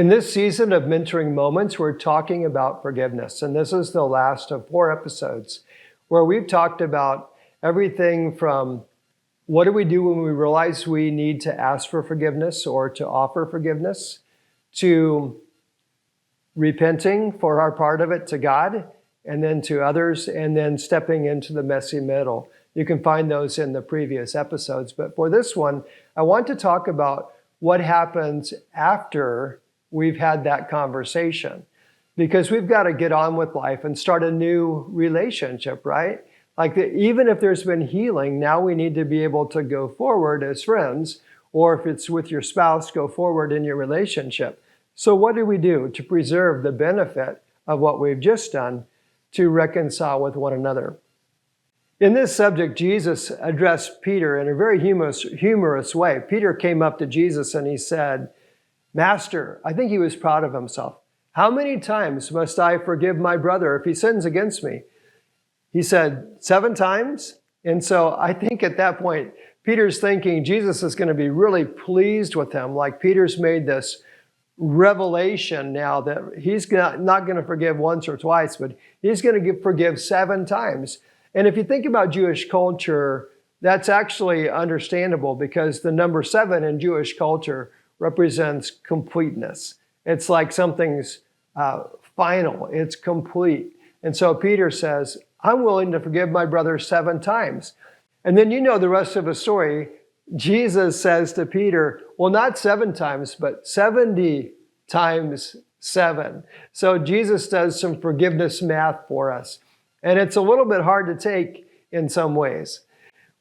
In this season of Mentoring Moments, we're talking about forgiveness. And this is the last of 4 episodes where we've talked about everything from what do we do when we realize we need to ask for forgiveness or to offer forgiveness, to repenting for our part of it to God, and then to others, and then stepping into the messy middle. You can find those in the previous episodes. But for this one, I want to talk about what happens after we've had that conversation. Because we've got to get on with life and start a new relationship, right? Even if there's been healing, now we need to be able to go forward as friends, or if it's with your spouse, go forward in your relationship. So what do we do to preserve the benefit of what we've just done to reconcile with one another? In this subject, Jesus addressed Peter in a very humorous way. Peter came up to Jesus and he said, "Master," I think he was proud of himself, "how many times must I forgive my brother if he sins against me?" He said, 7 times? And so I think at that point, Peter's thinking Jesus is going to be really pleased with him. Like Peter's made this revelation now that he's not going to forgive once or twice, but he's going to forgive 7 times. And if you think about Jewish culture, that's actually understandable because the number 7 in Jewish culture represents completeness. It's like something's final, it's complete. And so Peter says, "I'm willing to forgive my brother 7 times. And then you know the rest of the story. Jesus says to Peter, well, not 7 times, but 70 times 7. So Jesus does some forgiveness math for us. And it's a little bit hard to take in some ways.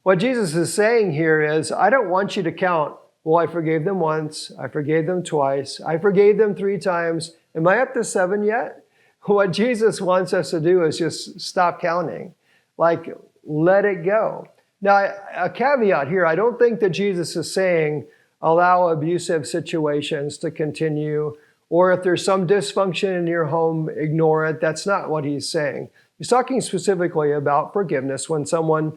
What Jesus is saying here is, I don't want you to count, well, I forgave them once, I forgave them twice, I forgave them 3 times. Am I up to 7 yet? What Jesus wants us to do is just stop counting. Let it go. Now, a caveat here, I don't think that Jesus is saying allow abusive situations to continue, or if there's some dysfunction in your home, ignore it. That's not what he's saying. He's talking specifically about forgiveness when someone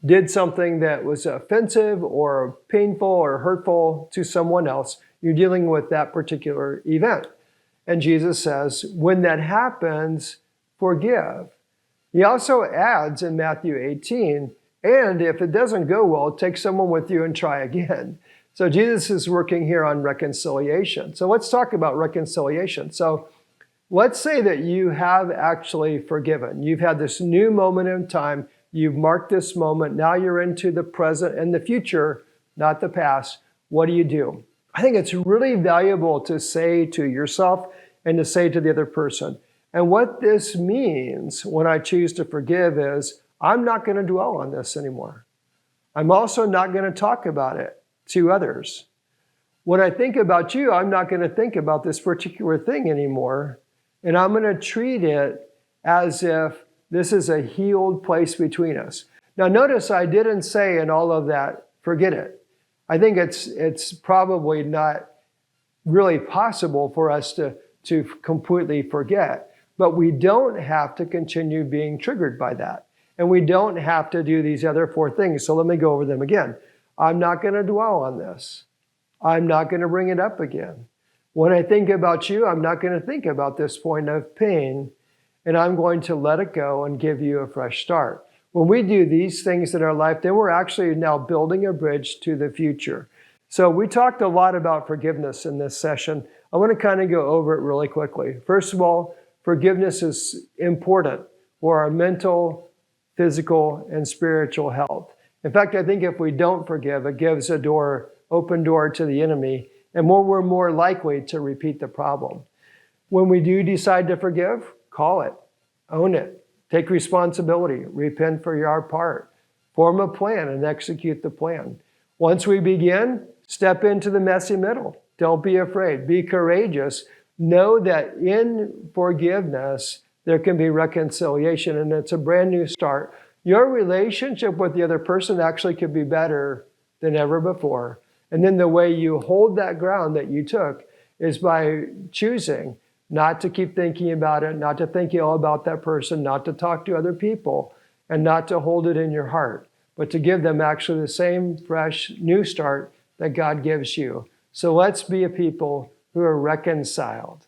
did something that was offensive or painful or hurtful to someone else. You're dealing with that particular event. And Jesus says, when that happens, forgive. He also adds in Matthew 18, and if it doesn't go well, take someone with you and try again. So Jesus is working here on reconciliation. So let's talk about reconciliation. So let's say that you have actually forgiven. You've had this new moment in time. You've marked this moment. Now you're into the present and the future, not the past. What do? I think it's really valuable to say to yourself and to say to the other person. And what this means when I choose to forgive is I'm not going to dwell on this anymore. I'm also not going to talk about it to others. When I think about you, I'm not going to think about this particular thing anymore. And I'm going to treat it as if this is a healed place between us. Now, notice I didn't say in all of that, forget it. I think it's probably not really possible for us to completely forget, but we don't have to continue being triggered by that. And we don't have to do these other 4 things. So let me go over them again. I'm not going to dwell on this. I'm not going to bring it up again. When I think about you, I'm not going to think about this point of pain, and I'm going to let it go and give you a fresh start. When we do these things in our life, then we're actually now building a bridge to the future. So we talked a lot about forgiveness in this session. I want to kind of go over it really quickly. First of all, forgiveness is important for our mental, physical, and spiritual health. In fact, I think if we don't forgive, it gives a open door to the enemy, and we're more likely to repeat the problem. When we do decide to forgive, call it, own it, take responsibility, repent for your part, form a plan and execute the plan. Once we begin, step into the messy middle. Don't be afraid. Be courageous. Know that in forgiveness, there can be reconciliation, and it's a brand new start. Your relationship with the other person actually could be better than ever before. And then the way you hold that ground that you took is by choosing not to keep thinking about it, not to think ill about that person, not to talk to other people, and not to hold it in your heart, but to give them actually the same fresh new start that God gives you. So let's be a people who are reconciled.